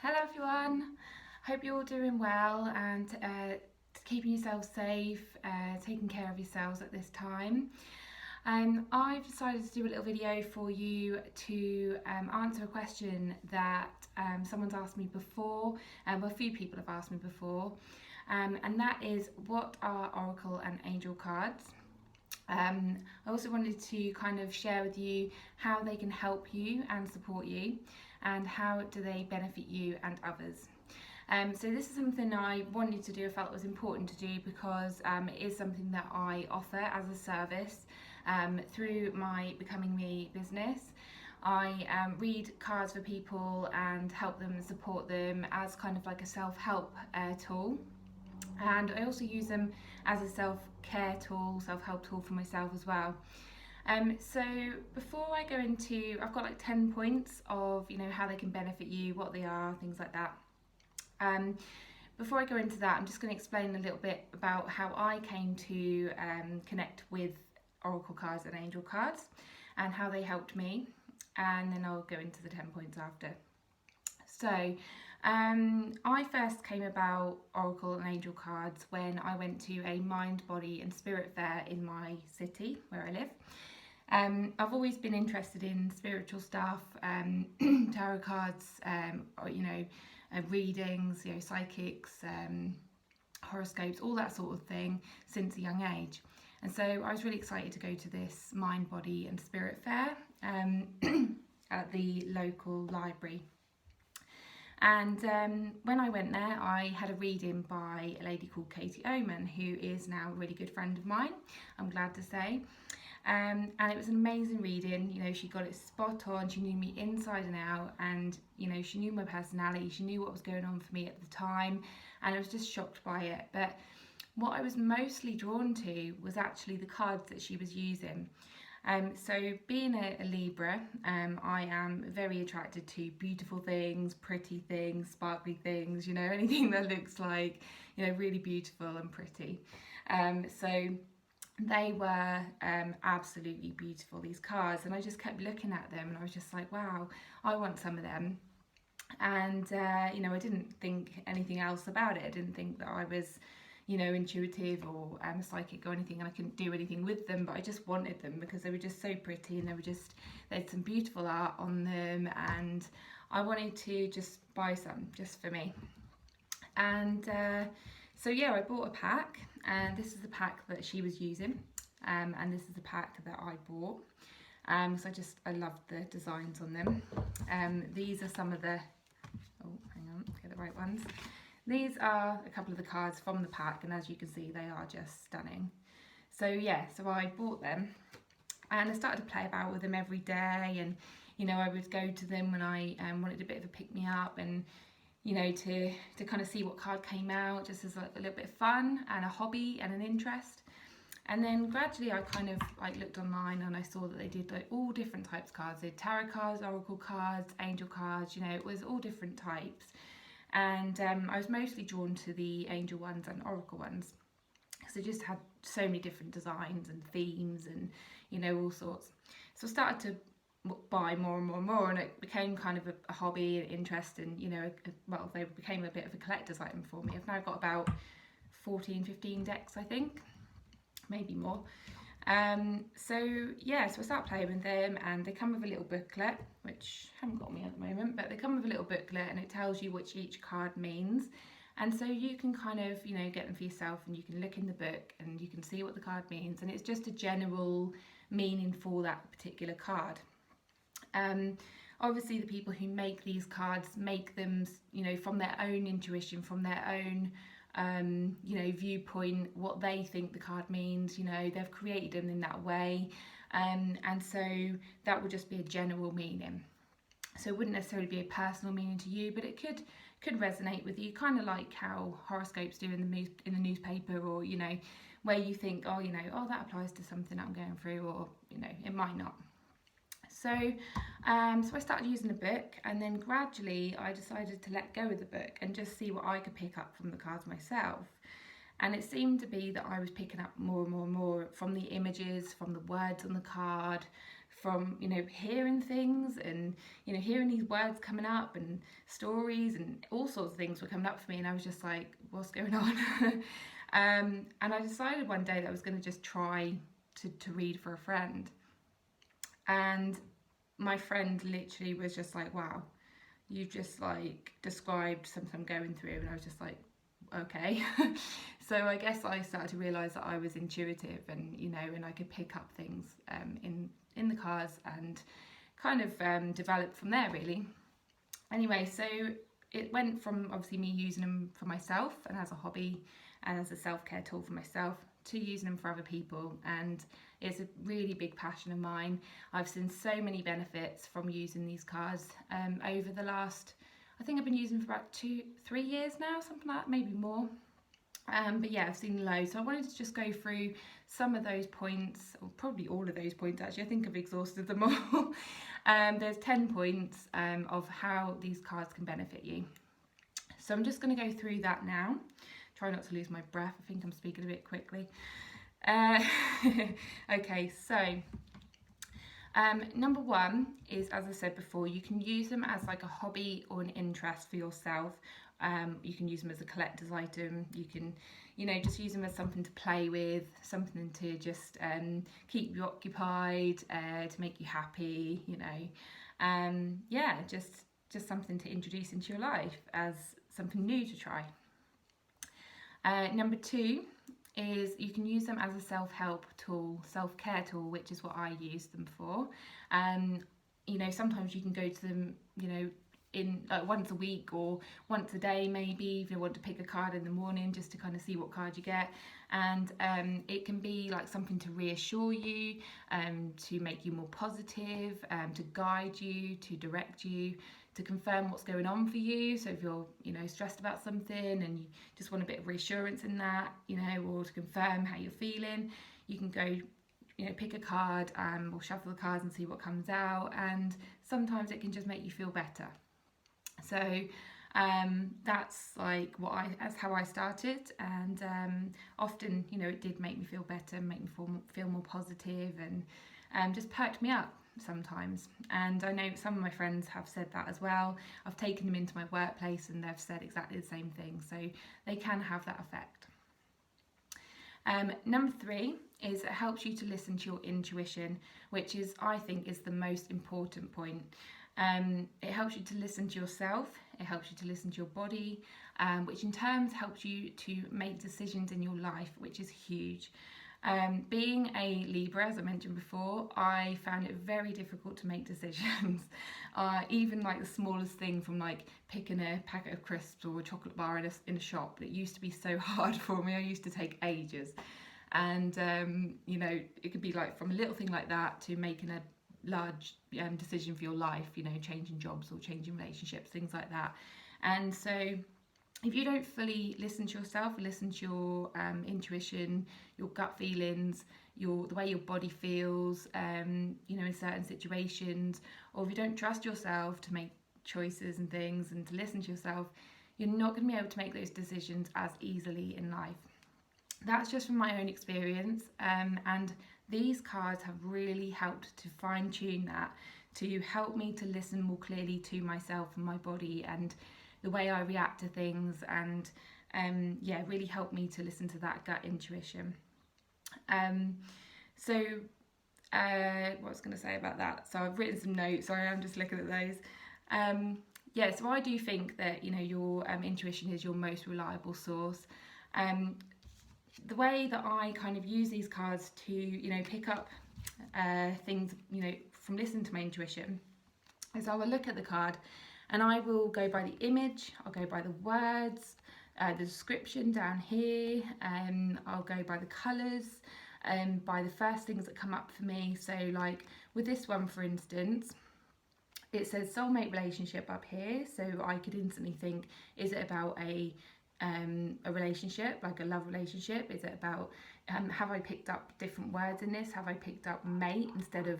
Hello everyone, hope you're all doing well and keeping yourselves safe, taking care of yourselves at this time. I've decided to do a little video for you to answer a question that someone's asked me before, well, a few people have asked me before, and that is, what are Oracle and Angel cards? I also wanted to kind of share with you how they can help you and support you, and how do they benefit you and others. So this is something I wanted to do, I felt it was important to do because it is something that I offer as a service through my Becoming Me business. I read cards for people and help them, support them as kind of like a self-help tool. And I also use them as a self-care tool, self-help tool for myself as well. So before I go into, I've got like 10 points of, how they can benefit you, what they are, things like that. Before I go into that, I'm just going to explain a little bit about how I came to connect with Oracle cards and Angel cards and how they helped me, and then I'll go into the 10 points after. So I first came about Oracle and Angel cards when I went to a mind, body and spirit fair in my city where I live. I've always been interested in spiritual stuff, tarot cards, readings, psychics, horoscopes, all that sort of thing since a young age. And so I was really excited to go to this mind, body and spirit fair at the local library. And when I went there, I had a reading by a lady called Katie Oman, who is now a really good friend of mine, I'm glad to say. And it was an amazing reading. She got it spot on. She knew me inside and out, and she knew my personality. She knew what was going on for me at the time, and I was just shocked by it. But what I was mostly drawn to was actually the cards that she was using. So being a Libra, I am very attracted to beautiful things, pretty things, sparkly things, anything that looks like, really beautiful and pretty. So they were absolutely beautiful, these cards, and I just kept looking at them and I was just like, wow, I want some of them. And I didn't think anything else about it. I didn't think that I was intuitive or psychic or anything, and I couldn't do anything with them, but I just wanted them because they were just so pretty, and they had some beautiful art on them, and I wanted to just buy some just for me. And so yeah, I bought a pack, and this is the pack that she was using, and this is the pack that I bought. So I loved the designs on them. These are some of the, oh hang on, get the right ones. These are a couple of the cards from the pack, and as you can see, they are just stunning. So yeah, so I bought them and I started to play about with them every day, and I would go to them when I wanted a bit of a pick-me-up, and to kind of see what card came out, just as a little bit of fun and a hobby and an interest. And then gradually I kind of looked online, and I saw that they did all different types of cards. They did tarot cards, oracle cards, angel cards, it was all different types. And I was mostly drawn to the angel ones and oracle ones because they just had so many different designs and themes and all sorts. So I started to buy more and more and more, and it became kind of a hobby and interest, and they became a bit of a collector's item for me. I've now got about 14-15 decks, I think, maybe more. So I started playing with them, and they come with a little booklet, which I haven't got me at the moment, but they come with a little booklet, and it tells you what each card means. And so you can kind of, get them for yourself, and you can look in the book and you can see what the card means, and it's just a general meaning for that particular card. Obviously the people who make these cards make them, from their own intuition, from their own viewpoint, what they think the card means. They've created them in that way, and so that would just be a general meaning. So it wouldn't necessarily be a personal meaning to you, but it could resonate with you, kind of like how horoscopes do in the newspaper, or where you think, oh that applies to something I'm going through, or it might not. So I started using the book, and then gradually I decided to let go of the book and just see what I could pick up from the cards myself. And it seemed to be that I was picking up more and more and more from the images, from the words on the card, from, you know, hearing things and, you know, hearing these words coming up and stories and all sorts of things were coming up for me, and I was just like, what's going on? And I decided one day that I was going to just try to read for a friend. And my friend literally was just like, wow, you just like described something I'm going through. And I was just like, okay. So I guess I started to realise that I was intuitive, and, you know, and I could pick up things in the cards and kind of develop from there, really. Anyway, so it went from obviously me using them for myself and as a hobby and as a self-care tool for myself to using them for other people, and it's a really big passion of mine. I've seen so many benefits from using these cards over the last, I think I've been using them for about 2-3 years now, something like that, maybe more. But yeah, I've seen loads. So I wanted to just go through some of those points, or probably all of those points actually. I think I've exhausted them all. There's 10 points of how these cards can benefit you. So I'm just going to go through that now. Try not to lose my breath. I think I'm speaking a bit quickly. Okay, so number one is, as I said before, you can use them as like a hobby or an interest for yourself. You can use them as a collector's item. You can, you know, just use them as something to play with, something to just keep you occupied, to make you happy, you know. Yeah, just something to introduce into your life as something new to try. Number two is you can use them as a self-help tool, self-care tool, which is what I use them for. You know, sometimes you can go to them, you know, in once a week or once a day, maybe, if you want to pick a card in the morning just to kind of see what card you get. And it can be like something to reassure you, to make you more positive, to guide you, to direct you, to confirm what's going on for you. So if you're, you know, stressed about something and you just want a bit of reassurance in that, you know, or to confirm how you're feeling, you can go, you know, pick a card or shuffle the cards and see what comes out. And sometimes it can just make you feel better. So that's like that's how I started, and often, you know, it did make me feel better, make me feel more positive, and just perked me up sometimes. And I know some of my friends have said that as well. I've taken them into my workplace and they've said exactly the same thing, so they can have that effect. Number three is it helps you to listen to your intuition, which is, I think, is the most important point. It helps you to listen to yourself, it helps you to listen to your body, which in turn helps you to make decisions in your life, which is huge. Being a Libra, as I mentioned before, I found it very difficult to make decisions. Even like the smallest thing, from like picking a packet of crisps or a chocolate bar in a shop, that used to be so hard for me. I used to take ages. And, you know, it could be like from a little thing like that to making a large decision for your life, you know, changing jobs or changing relationships, things like that. And so if you don't fully listen to yourself, listen to your intuition, your gut feelings, the way your body feels, you know, in certain situations, or if you don't trust yourself to make choices and things and to listen to yourself, you're not going to be able to make those decisions as easily in life. That's just from my own experience, and these cards have really helped to fine-tune that, to help me to listen more clearly to myself and my body and the way I react to things, and yeah, really helped me to listen to that gut intuition. So what I was going to say about that, so I've written some notes, sorry, I'm just looking at those. Yeah, so I do think that, you know, your intuition is your most reliable source. The way that I kind of use these cards to, you know, pick up things, you know, from listening to my intuition, is I will look at the card and I will go by the image, I'll go by the words, the description down here, I'll go by the colours, by the first things that come up for me. So like with this one, for instance, it says soulmate relationship up here, so I could instantly think, is it about a relationship, like a love relationship? Is it about, have I picked up different words in this? Have I picked up mate instead of,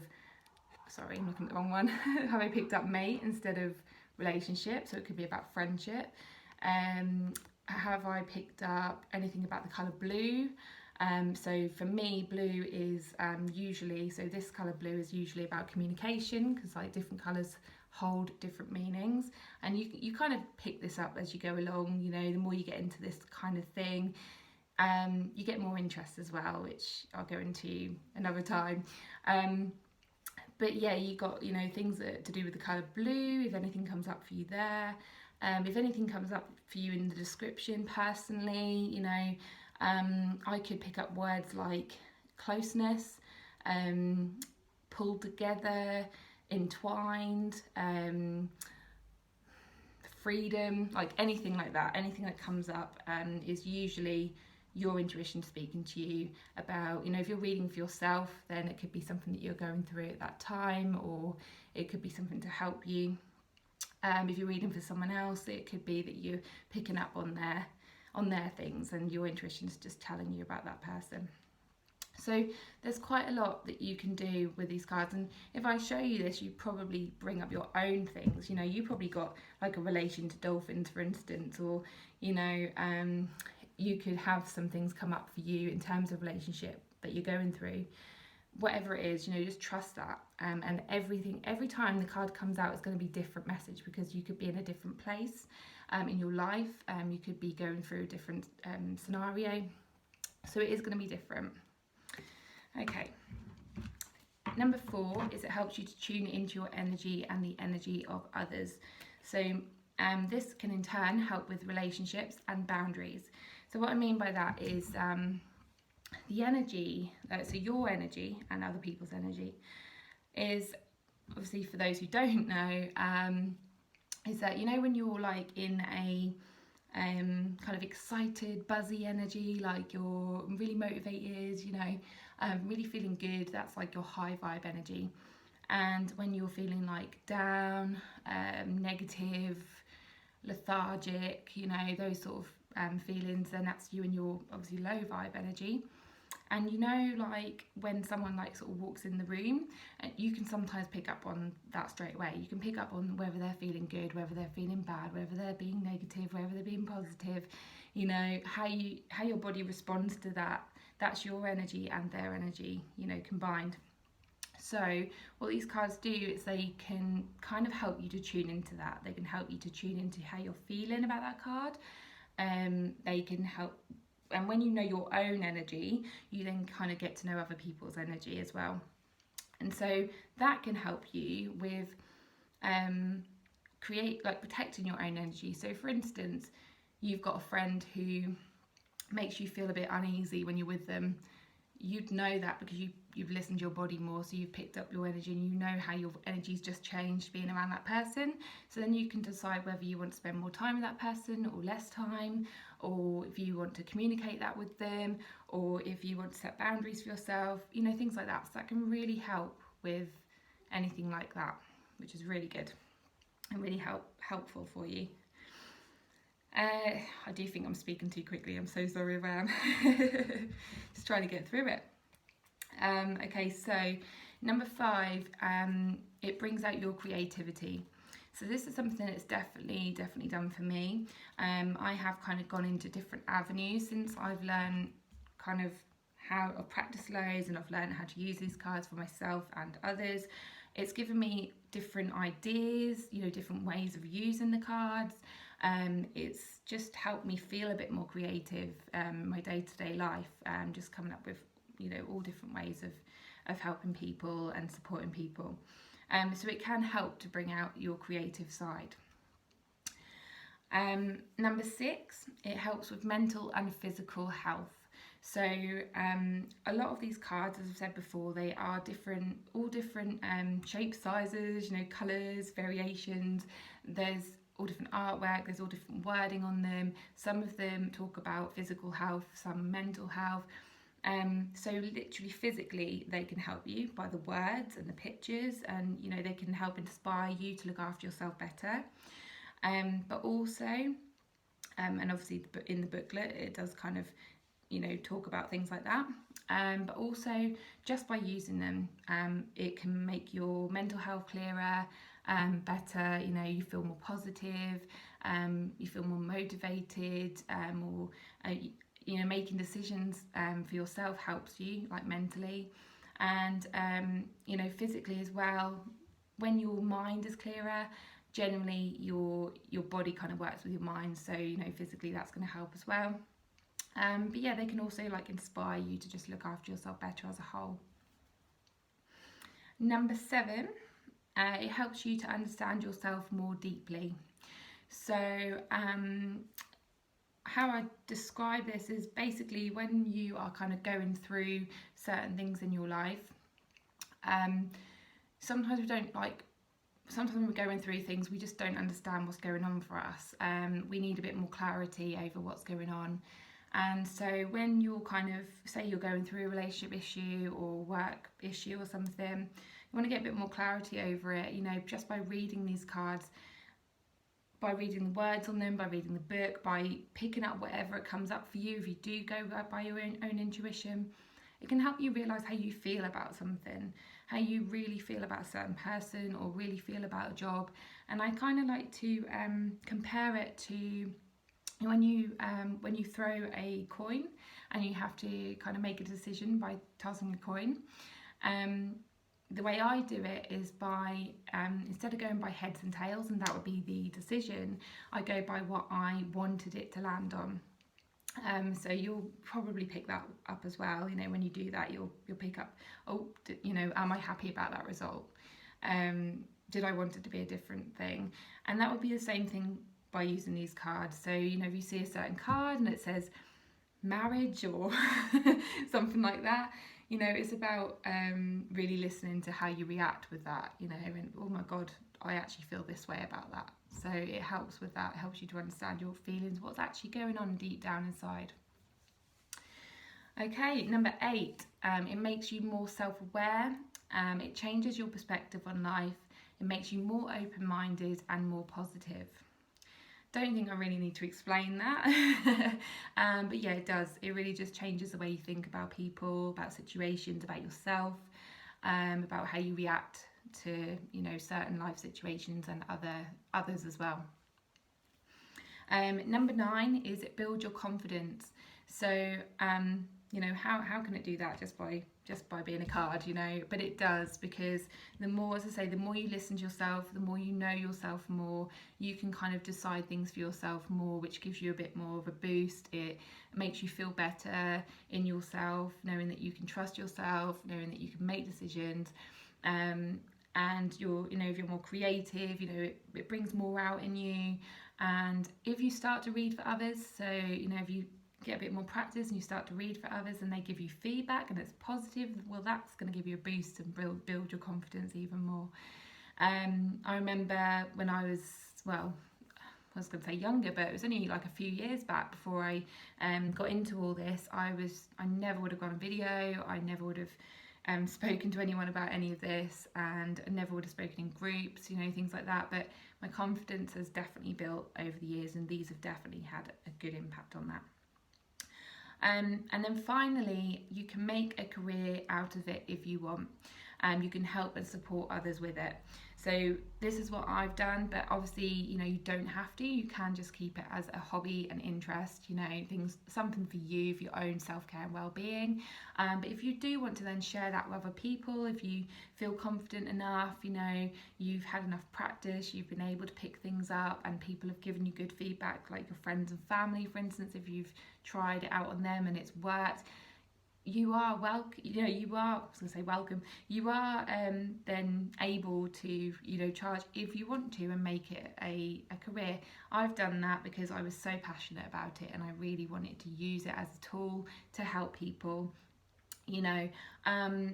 sorry, I'm looking at the wrong one. Have I picked up mate instead of relationship? So it could be about friendship. Have I picked up anything about the colour blue? So for me, blue is usually, so this colour blue is usually about communication, because like different colours hold different meanings, and you kind of pick this up as you go along. You know, the more you get into this kind of thing, you get more interest as well, which I'll go into another time. But yeah, you got, you know, things that to do with the colour blue, if anything comes up for you there. If anything comes up for you in the description personally, you know, I could pick up words like closeness, pulled together, entwined, freedom, like anything like that. Anything that comes up is usually your intuition speaking to you about, you know, if you're reading for yourself, then it could be something that you're going through at that time, or it could be something to help you. If you're reading for someone else, it could be that you're picking up on their things, and your intuition's just telling you about that person. So there's quite a lot that you can do with these cards, and if I show you this, you probably bring up your own things. You know, you probably got like a relation to dolphins, for instance, or you know, you could have some things come up for you in terms of relationship that you're going through. Whatever it is, you know, just trust that. And every time the card comes out, it's going to be a different message, because you could be in a different place in your life. You could be going through a different scenario. So it is going to be different. Okay. Number 4 is it helps you to tune into your energy and the energy of others. So this can in turn help with relationships and boundaries. So what I mean by that is the energy, so your energy and other people's energy is, obviously for those who don't know, is that, you know, when you're like in a kind of excited, buzzy energy, like you're really motivated, you know, really feeling good, that's like your high vibe energy. And when you're feeling like down, negative, lethargic, you know, those sort of feelings, then that's you and your obviously low vibe energy. And you know, like when someone like sort of walks in the room, you can sometimes pick up on that straight away. You can pick up on whether they're feeling good, whether they're feeling bad, whether they're being negative, whether they're being positive. You know, how your body responds to that. That's your energy and their energy, you know, combined. So what these cards do is they can kind of help you to tune into that. They can help you to tune into how you're feeling about that card. They can help, and when you know your own energy, you then kind of get to know other people's energy as well. And so that can help you with protecting your own energy. So for instance, you've got a friend who makes you feel a bit uneasy when you're with them. You'd know that because you've listened to your body more, so you've picked up your energy and you know how your energy's just changed being around that person. So then you can decide whether you want to spend more time with that person or less time, or if you want to communicate that with them, or if you want to set boundaries for yourself, you know, things like that. So that can really help with anything like that, which is really good and really helpful for you. I do think I'm speaking too quickly. I'm so sorry if I am. Just trying to get through it. Okay, so number 5, it brings out your creativity. So this is something that's definitely done for me. I have kind of gone into different avenues since I've learned kind of how I've practiced loads, and I've learned how to use these cards for myself and others. It's given me different ideas, you know, different ways of using the cards. It's just helped me feel a bit more creative in my day-to-day life, just coming up with, you know, all different ways of helping people and supporting people. So it can help to bring out your creative side. Number 6, it helps with mental and physical health. So a lot of these cards, as I've said before, they are all different shapes, sizes, you know, colours, variations. There's all different artwork, there's all different wording on them. Some of them talk about physical health, some mental health. So literally physically they can help you by the words and the pictures, and you know, they can help inspire you to look after yourself better. But also, and obviously in the booklet it does kind of, you know, talk about things like that. But also just by using them, it can make your mental health clearer, better. You know, you feel more positive, you feel more motivated, or you know, making decisions for yourself helps you, like mentally, and you know, physically as well. When your mind is clearer, generally your body kind of works with your mind, so you know, physically that's going to help as well. But yeah, they can also like inspire you to just look after yourself better as a whole. Number 7, it helps you to understand yourself more deeply. So how I describe this is basically when you are kind of going through certain things in your life, sometimes when we're going through things, we just don't understand what's going on for us. We need a bit more clarity over what's going on. And so when you're kind of, say you're going through a relationship issue or work issue or something, you want to get a bit more clarity over it, you know, just by reading these cards, by reading the words on them, by reading the book, by picking up whatever it comes up for you. If you do go by your own intuition, it can help you realise how you feel about something, how you really feel about a certain person or really feel about a job. And I kind of like to compare it to when you throw a coin and you have to kind of make a decision by tossing a coin. The way I do it is by, instead of going by heads and tails, and that would be the decision, I go by what I wanted it to land on. So you'll probably pick that up as well. You know, when you do that, you'll pick up, oh, you know, am I happy about that result? Did I want it to be a different thing? And that would be the same thing by using these cards. So, you know, if you see a certain card and it says marriage or something like that, you know, it's about really listening to how you react with that, you know, and oh my God, I actually feel this way about that. So it helps with that. It helps you to understand your feelings, what's actually going on deep down inside. Okay, number 8, it makes you more self-aware. It changes your perspective on life. It makes you more open-minded and more positive. Don't think I really need to explain that. But yeah, it does. It really just changes the way you think about people, about situations, about yourself, about how you react to, you know, certain life situations and others as well. Number 9 is it builds your confidence. So you know, how can it do that just by being a card, you know? But it does, because the more, as I say, the more you listen to yourself, the more you know yourself more, you can kind of decide things for yourself more, which gives you a bit more of a boost. It makes you feel better in yourself, knowing that you can trust yourself, knowing that you can make decisions, and you're, you know, if you're more creative, you know, it brings more out in you. And if you start to read for others, so, you know, if you get a bit more practice and you start to read for others and they give you feedback and it's positive, well, that's going to give you a boost and build your confidence even more. I remember when I was, well, I was going to say younger, but it was only like a few years back before I got into all this. I never would have gone on video. I never would have spoken to anyone about any of this, and I never would have spoken in groups, you know, things like that. But my confidence has definitely built over the years, and these have definitely had a good impact on that. And then finally, you can make a career out of it if you want. You can help and support others with it. So this is what I've done, but obviously, you know, you don't have to. You can just keep it as a hobby and interest, you know, something for you, for your own self-care and well-being. But if you do want to then share that with other people, if you feel confident enough, you know, you've had enough practice, you've been able to pick things up and people have given you good feedback, like your friends and family, for instance, if you've tried it out on them and it's worked, you are welcome, you know, you are, I was going to say welcome, you are then able to, you know, charge if you want to and make it a career. I've done that because I was so passionate about it and I really wanted to use it as a tool to help people, you know,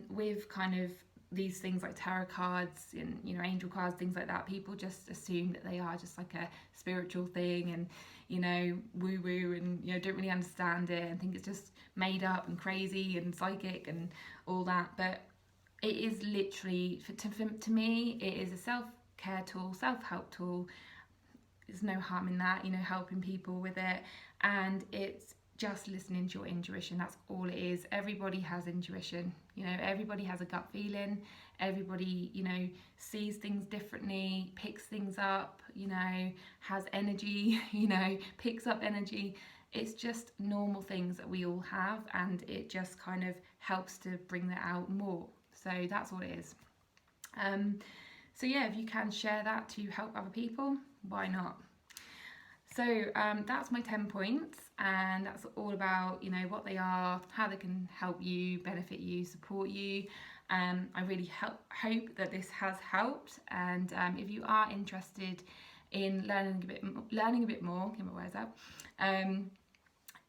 with kind of these things like tarot cards and, you know, angel cards, things like that. People just assume that they are just like a spiritual thing and, you know, woo woo, and, you know, don't really understand it and think it's just made up and crazy and psychic and all that. But it is literally, to me, it is a self-care tool, self-help tool. There's no harm in that, you know, helping people with it. And it's just listening to your intuition. That's all it is. Everybody has intuition, you know, everybody has a gut feeling. Everybody, you know, sees things differently, picks things up, you know, has energy, you know, picks up energy. It's just normal things that we all have, and it just kind of helps to bring that out more. So that's all it is. So yeah, if you can share that to help other people, why not? So that's my 10 points, and that's all about, you know, what they are, how they can help you, benefit you, support you. I really hope that this has helped, and if you are interested in learning a bit more, get my words out,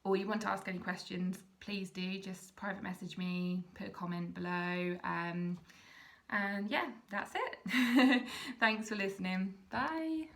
or you want to ask any questions, please do just private message me, put a comment below, and yeah, that's it. Thanks for listening. Bye.